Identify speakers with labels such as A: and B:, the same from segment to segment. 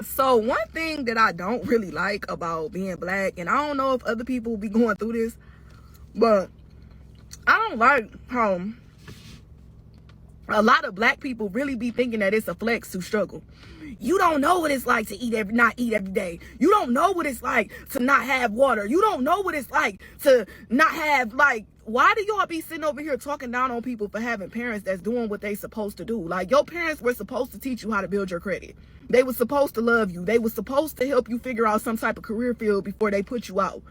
A: So one thing that I don't really like about being black, and I don't know if other people be going through this, but I don't like how a lot of black people really be thinking that it's a flex to struggle. You don't know what it's like to not eat every day. You don't know what it's like to not have water. You don't know what it's like to not have, like, why do y'all be sitting over here talking down on people for having parents that's doing what they supposed to do? Like, your parents were supposed to teach you how to build your credit. They were supposed to love you. They were supposed to help you figure out some type of career field before they put you out.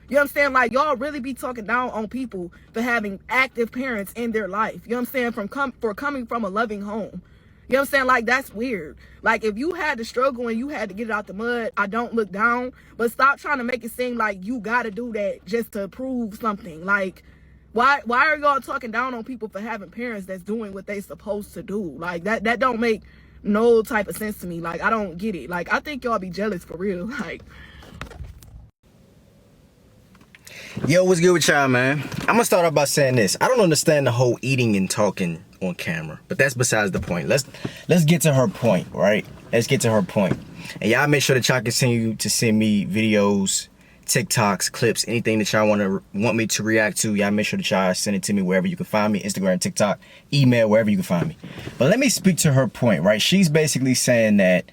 A: You know what I'm saying? Like, y'all really be talking down on people for having active parents in their life. You know what I'm saying? For coming from a loving home. You know what I'm saying? Like, that's weird. Like, if you had to struggle and you had to get it out the mud, I don't look down. But stop trying to make it seem like you got to do that just to prove something. Like, why are y'all talking down on people for having parents that's doing what they supposed to do? Like, that don't make no type of sense to me. Like, I don't get it. Like, I think y'all be jealous for real. Like,
B: Yo, what's good with y'all, man? I'm gonna start off by saying this. I don't understand the whole eating and talking on camera, but that's besides the point. Let's get to her point, right? Let's get to her point. And y'all make sure that y'all continue to send me videos, TikToks, clips, anything that y'all want me to react to. Y'all make sure that y'all send it to me wherever you can find me, Instagram, TikTok, email, wherever you can find me. But let me speak to her point, right? She's basically saying that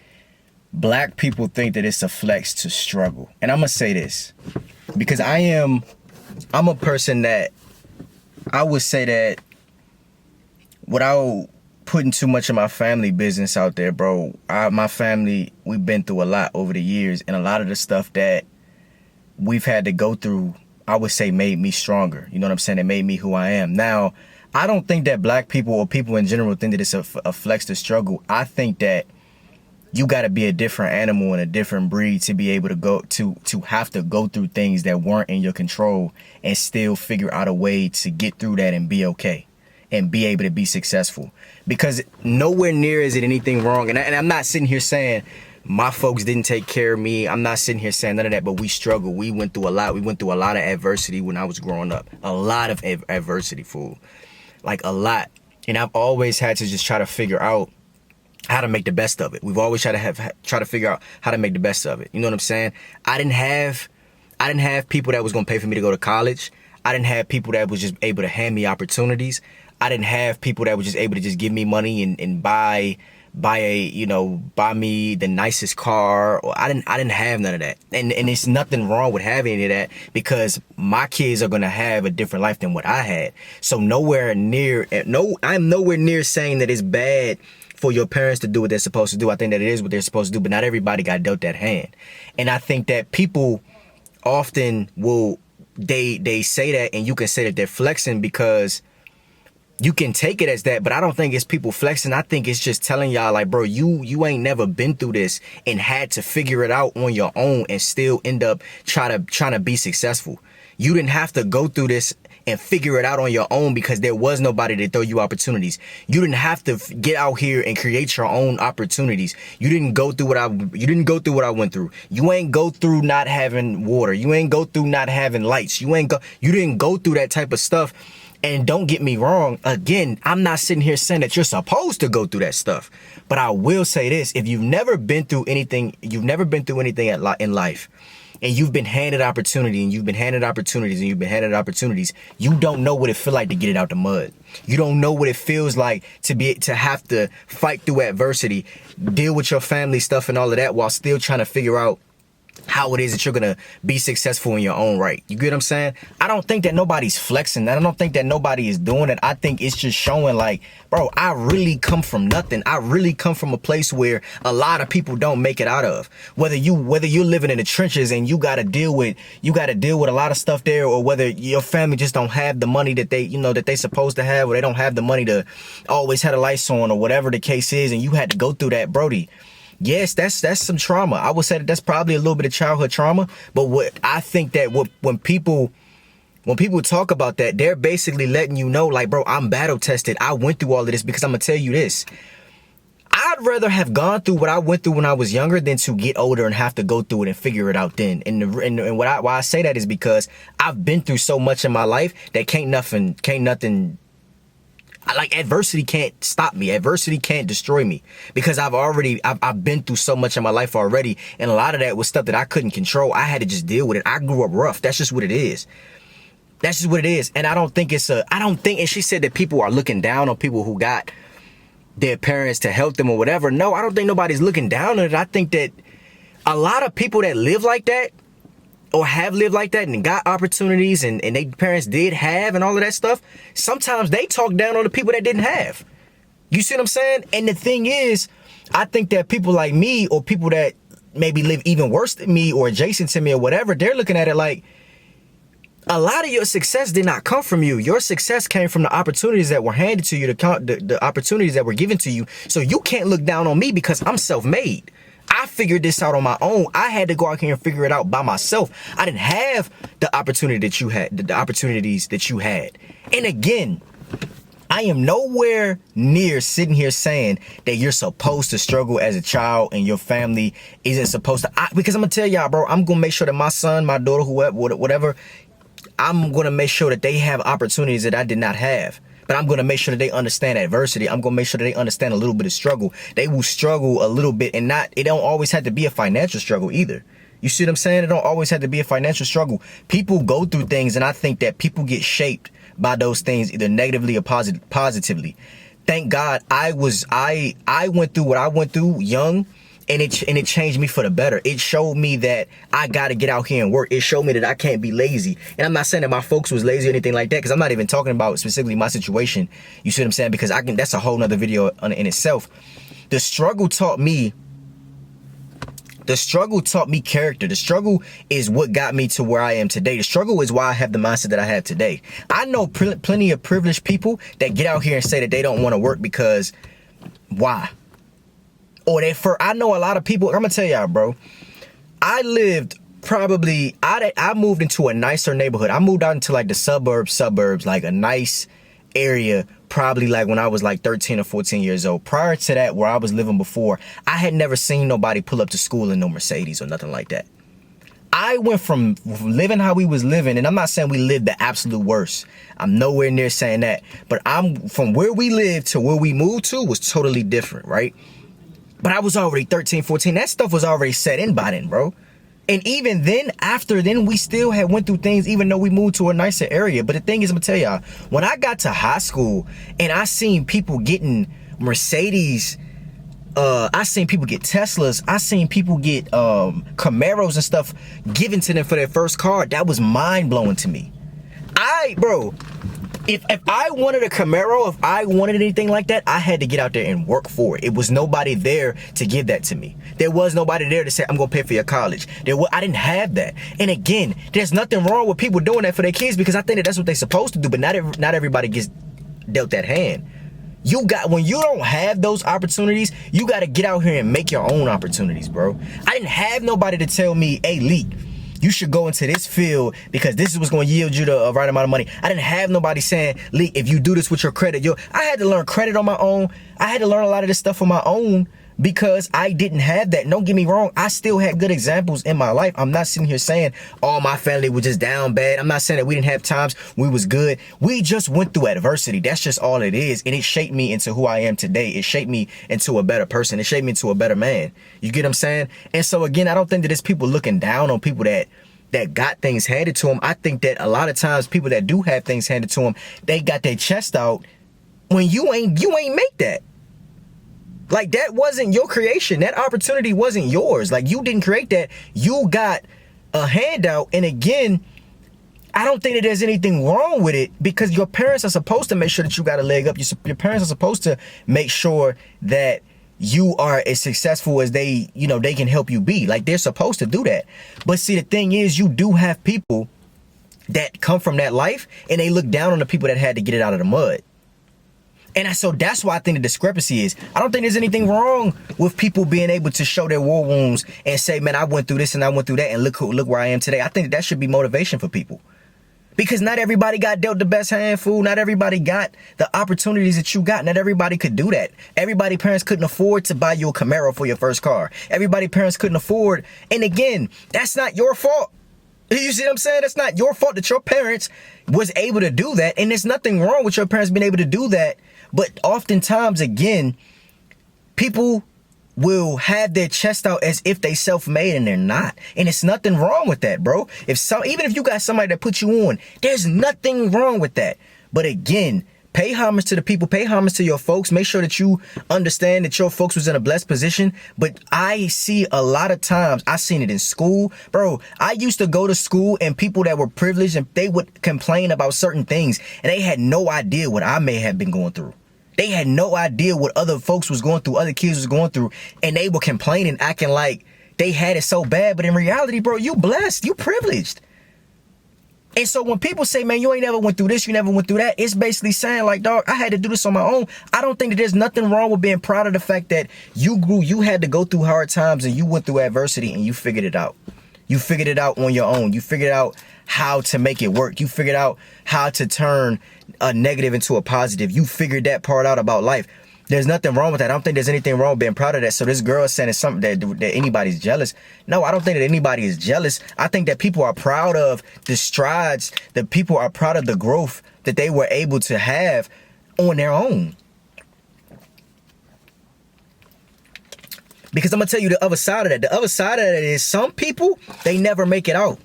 B: black people think that it's a flex to struggle. And I'm gonna say this because I'm a person that I would say that without putting too much of my family business out there, bro, my family, we've been through a lot over the years, and a lot of the stuff that we've had to go through, I would say made me stronger. You know what I'm saying? It made me who I am. Now, I don't think that black people or people in general think that it's a flex to struggle. I think that you got to be a different animal and a different breed to be able to go to have to go through things that weren't in your control and still figure out a way to get through that and be okay and be able to be successful. Because nowhere near is it anything wrong. And I'm not sitting here saying my folks didn't take care of me. I'm not sitting here saying none of that, but we struggled. We went through a lot. We went through a lot of adversity when I was growing up. A lot of adversity, fool. Like, a lot. And I've always had to just try to figure out how to make the best of it. We've always tried to figure out how to make the best of it. You know what I'm saying? I didn't have people that was gonna pay for me to go to college. I didn't have people that was just able to hand me opportunities. I didn't have people that were just able to just give me money and buy me the nicest car. Or I didn't have none of that. And it's nothing wrong with having any of that, because my kids are gonna have a different life than what I had. So I'm nowhere near saying that it's bad for your parents to do what they're supposed to do. I think that it is what they're supposed to do, but not everybody got dealt that hand. And I think that people often they say that, and you can say that they're flexing because you can take it as that, but I don't think it's people flexing. I think it's just telling y'all, like, bro, you ain't never been through this and had to figure it out on your own and still end up trying to be successful. You didn't have to go through this and figure it out on your own because there was nobody to throw you opportunities. You didn't have to get out here and create your own opportunities. You didn't go through what I went through. You ain't go through not having water. You ain't go through not having lights. You didn't go through that type of stuff. And don't get me wrong, again, I'm not sitting here saying that you're supposed to go through that stuff. But I will say this: if you've never been through anything in life, and you've been handed opportunity, and you've been handed opportunities, and you've been handed opportunities, you don't know what it feels like to get it out the mud. You don't know what it feels like to have to fight through adversity, deal with your family stuff and all of that, while still trying to figure out how it is that you're gonna be successful in your own right. You get what I'm saying? I don't think that nobody's flexing that. I don't think that nobody is doing it. I think it's just showing, like, bro, I really come from nothing. I really come from a place where a lot of people don't make it out of. Whether you're living in the trenches and you gotta deal with a lot of stuff there, or whether your family just don't have the money that they supposed to have, or they don't have the money to always have the lights on, or whatever the case is, and you had to go through that, Brody. Yes, that's some trauma. I would say that that's probably a little bit of childhood trauma. But what I think that when people talk about that, they're basically letting you know, like, bro, I'm battle tested. I went through all of this, because I'm gonna tell you this: I'd rather have gone through what I went through when I was younger than to get older and have to go through it and figure it out then. And why I say that is because I've been through so much in my life that can't nothing. Like, adversity can't stop me. Adversity can't destroy me, because I've been through so much in my life already. And a lot of that was stuff that I couldn't control. I had to just deal with it. I grew up rough. That's just what it is. That's just what it is. And I don't think, and she said that people are looking down on people who got their parents to help them or whatever. No, I don't think nobody's looking down on it. I think that a lot of people that live like that, or have lived like that and got opportunities and their parents did have and all of that stuff, sometimes they talk down on the people that didn't have. You see what I'm saying? And the thing is, I think that people like me, or people that maybe live even worse than me or adjacent to me or whatever, they're looking at it like, a lot of your success did not come from you. Your success came from the opportunities that were handed to you, the opportunities that were given to you. So you can't look down on me because I'm self-made. I figured this out on my own. I had to go out here and figure it out by myself. I didn't have the opportunity that you had, the opportunities that you had. And again, I am nowhere near sitting here saying that you're supposed to struggle as a child and your family isn't supposed to. Because I'm going to tell y'all, bro, I'm going to make sure that my son, my daughter, whoever, whatever, I'm going to make sure that they have opportunities that I did not have. But I'm going to make sure that they understand adversity. I'm going to make sure that they understand a little bit of struggle. They will struggle a little bit, and it don't always have to be a financial struggle either. You see what I'm saying? It don't always have to be a financial struggle. People go through things, and I think that people get shaped by those things, either negatively or positively. Thank God I went through what I went through young, and it changed me for the better. It showed me that I got to get out here and work. It showed me that I can't be lazy. And I'm not saying that my folks was lazy or anything like that, because I'm not even talking about specifically my situation. You see what I'm saying? Because that's a whole nother video in itself. The struggle taught me character. The struggle is what got me to where I am today. The struggle is why I have the mindset that I have today. I know plenty of privileged people that get out here and say that they don't want to work because why? Or I know a lot of people, I'm gonna tell y'all, bro, I moved into a nicer neighborhood. I moved out into like the suburbs, like a nice area, probably like when I was like 13 or 14 years old. Prior to that, where I was living before, I had never seen nobody pull up to school in no Mercedes or nothing like that. I went from living how we was living, and I'm not saying we lived the absolute worst. I'm nowhere near saying that. But I'm from where we lived to where we moved to was totally different, right? But I was already 13, 14. That stuff was already set in by then, bro. And even then, after then, we still had went through things, even though we moved to a nicer area. But the thing is, I'm gonna tell y'all, when I got to high school and I seen people getting Mercedes, I seen people get Teslas, I seen people get Camaros and stuff given to them for their first car, that was mind-blowing to me. If I wanted a Camaro, if I wanted anything like that, I had to get out there and work for it. It was nobody there to give that to me. There was nobody there to say, I'm going to pay for your college. I didn't have that. And again, there's nothing wrong with people doing that for their kids, because I think that that's what they're supposed to do, but not everybody gets dealt that hand. When you don't have those opportunities, you got to get out here and make your own opportunities, bro. I didn't have nobody to tell me, hey, Lee, you should go into this field because this is what's going to yield you the right amount of money. I didn't have nobody saying, Lee, if you do this with your credit, I had to learn credit on my own. I had to learn a lot of this stuff on my own because I didn't have that. Don't get me wrong. I still had good examples in my life. I'm not sitting here saying all my family was just down bad. I'm not saying that we didn't have times we was good. We just went through adversity. That's just all it is. And it shaped me into who I am today. It shaped me into a better person. It shaped me into a better man. You get what I'm saying? And so again, I don't think that it's people looking down on people that got things handed to them. I think that a lot of times people that do have things handed to them, they got their chest out when you ain't make that. Like, that wasn't your creation. That opportunity wasn't yours. Like, you didn't create that. You got a handout. And again, I don't think that there's anything wrong with it, because your parents are supposed to make sure that you got a leg up. Your parents are supposed to make sure that you are as successful as they can help you be. Like, they're supposed to do that. But see, the thing is, you do have people that come from that life and they look down on the people that had to get it out of the mud. And so that's why I think the discrepancy is. I don't think there's anything wrong with people being able to show their war wounds and say, man, I went through this and I went through that, and look where I am today. I think that should be motivation for people. Because not everybody got dealt the best hand, fool. Not everybody got the opportunities that you got. Not everybody could do that. Everybody parents couldn't afford to buy you a Camaro for your first car. Everybody parents couldn't afford. And again, that's not your fault. You see what I'm saying? That's not your fault that your parents was able to do that. And there's nothing wrong with your parents being able to do that. But oftentimes, again, people will have their chest out as if they self-made and they're not. And it's nothing wrong with that, bro. Even if you got somebody that put you on, there's nothing wrong with that. But again, pay homage to the people, pay homage to your folks. Make sure that you understand that your folks was in a blessed position. But I see a lot of times, I seen it in school. Bro, I used to go to school and people that were privileged, and they would complain about certain things and they had no idea what I may have been going through. They had no idea what other folks was going through, other kids was going through, and they were complaining, acting like they had it so bad. But in reality, bro, you blessed, you privileged. And so when people say, man, you ain't never went through this, you never went through that, it's basically saying like, dog, I had to do this on my own. I don't think that there's nothing wrong with being proud of the fact that you grew, you had to go through hard times and you went through adversity and you figured it out. You figured it out on your own. You figured out how to make it work. You figured out how to turn a negative into a positive. You figured that part out about life. There's nothing wrong with that. I don't think there's anything wrong with being proud of that. So this girl is saying it's something that anybody's jealous. No, I don't think that anybody is jealous. I think that people are proud of the strides, that people are proud of the growth that they were able to have on their own. Because I'm going to tell you the other side of that. The other side of that is some people, they never make it out.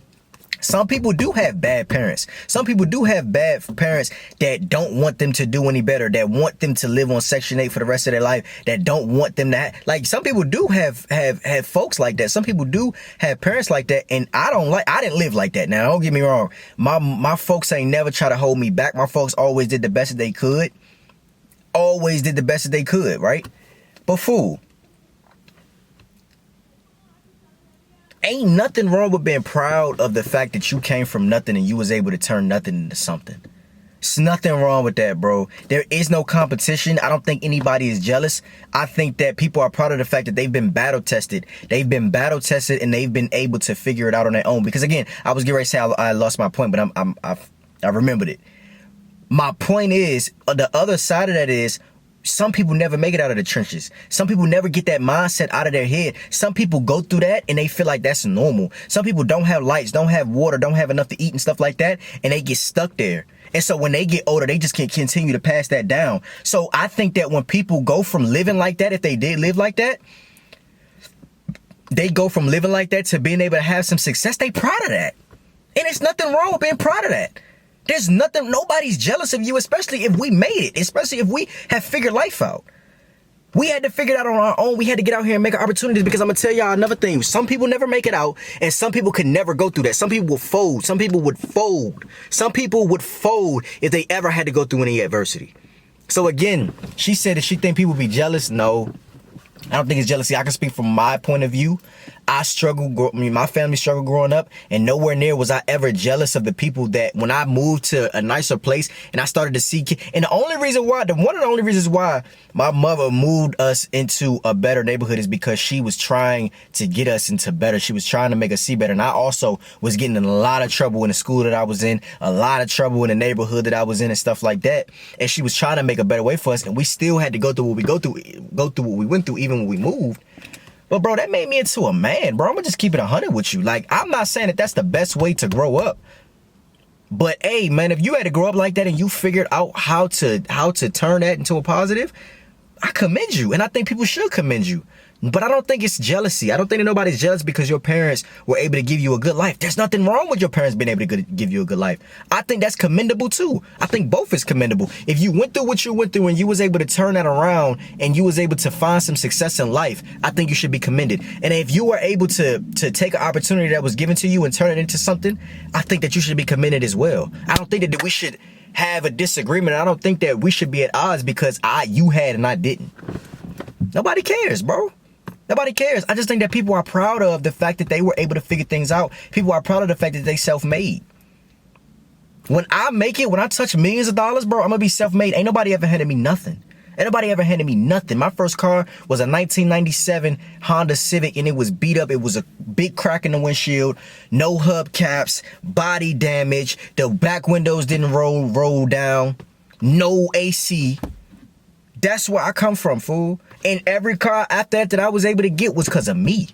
B: Some people do have bad parents. Some people do have bad parents that don't want them to do any better, that want them to live on Section 8 for the rest of their life, that don't want them to like, some people do have folks like that. Some people do have parents like that, and I didn't live like that. Now, don't get me wrong. My folks ain't never try to hold me back. My folks always did the best that they could. Always did the best that they could, right? But fool, ain't nothing wrong with being proud of the fact that you came from nothing and you was able to turn nothing into something. There's nothing wrong with that, bro. There is no competition. I don't think anybody is jealous. I think that people are proud of the fact that they've been battle tested. They've been battle tested and they've been able to figure it out on their own. Because again, I was getting ready to say I lost my point, but I remembered it. My point is, the other side of that is, some people never make it out of the trenches. Some people never get that mindset out of their head. Some people go through that and they feel like that's normal. Some people don't have lights, don't have water, don't have enough to eat and stuff like that, and they get stuck there. And so when they get older, they just can't continue to pass that down. So I think that when people go from living like that, if they did live like that, they go from living like that to being able to have some success. They proud of that. And there's nothing wrong with being proud of that. There's nothing, nobody's jealous of you, especially if we made it, especially if we have figured life out. We had to figure it out on our own. We had to get out here and make opportunities, because I'm going to tell y'all another thing. Some people never make it out, and some people could never go through that. Some people will fold. Some people would fold. Some people would fold if they ever had to go through any adversity. So again, she said that she think people be jealous. No, I don't think it's jealousy. I can speak from my point of view. My family struggled growing up, and nowhere near was I ever jealous of the people that when I moved to a nicer place and I started to see kids. And one of the only reasons why my mother moved us into a better neighborhood is because she was trying to get us into better. She was trying to make us see better. And I also was getting in a lot of trouble in the school that I was in, a lot of trouble in the neighborhood that I was in and stuff like that. And she was trying to make a better way for us, and we still had to go through what we went through even when we moved. But bro, that made me into a man, bro. I'm gonna just keep it 100 with you. Like, I'm not saying that that's the best way to grow up. But hey, man, if you had to grow up like that and you figured out how to turn that into a positive, I commend you. And I think people should commend you. But I don't think it's jealousy. I don't think that nobody's jealous because your parents were able to give you a good life. There's nothing wrong with your parents being able to give you a good life. I think that's commendable too. I think both is commendable. If you went through what you went through and you was able to turn that around and you was able to find some success in life, I think you should be commended. And if you were able to take an opportunity that was given to you and turn it into something, I think that you should be commended as well. I don't think that we should have a disagreement. I don't think that we should be at odds because you had and I didn't. Nobody cares, bro. Nobody cares. I just think that people are proud of the fact that they were able to figure things out. People are proud of the fact that they self-made. When I make it, when I touch millions of dollars, bro, I'm going to be self-made. Ain't nobody ever handed me nothing. Ain't nobody ever handed me nothing. My first car was a 1997 Honda Civic, and it was beat up. It was a big crack in the windshield, no hubcaps, body damage. The back windows didn't roll down, no AC. That's where I come from, fool. And every car after that I was able to get was because of me.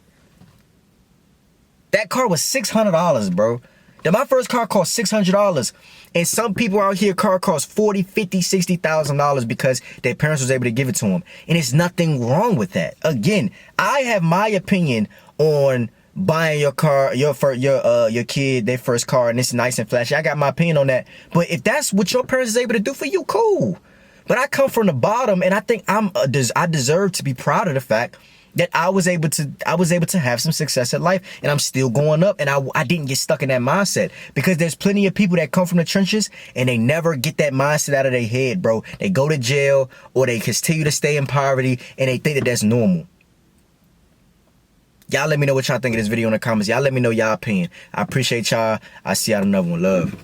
B: That car was $600, bro. Then my first car cost $600. And some people out here, car costs $40,000, $50,000, $60,000 because their parents was able to give it to them. And there's nothing wrong with that. Again, I have my opinion on buying your car, your kid, their first car, and it's nice and flashy. I got my opinion on that. But if that's what your parents is able to do for you, cool. But I come from the bottom, and I think I deserve to be proud of the fact that I was able to have some success in life, and I'm still going up, and I didn't get stuck in that mindset, because there's plenty of people that come from the trenches and they never get that mindset out of their head, bro. They go to jail or they continue to stay in poverty, and they think that that's normal. Y'all let me know what y'all think of this video in the comments. Y'all let me know y'all opinion. I appreciate y'all. I see y'all in another one. Love.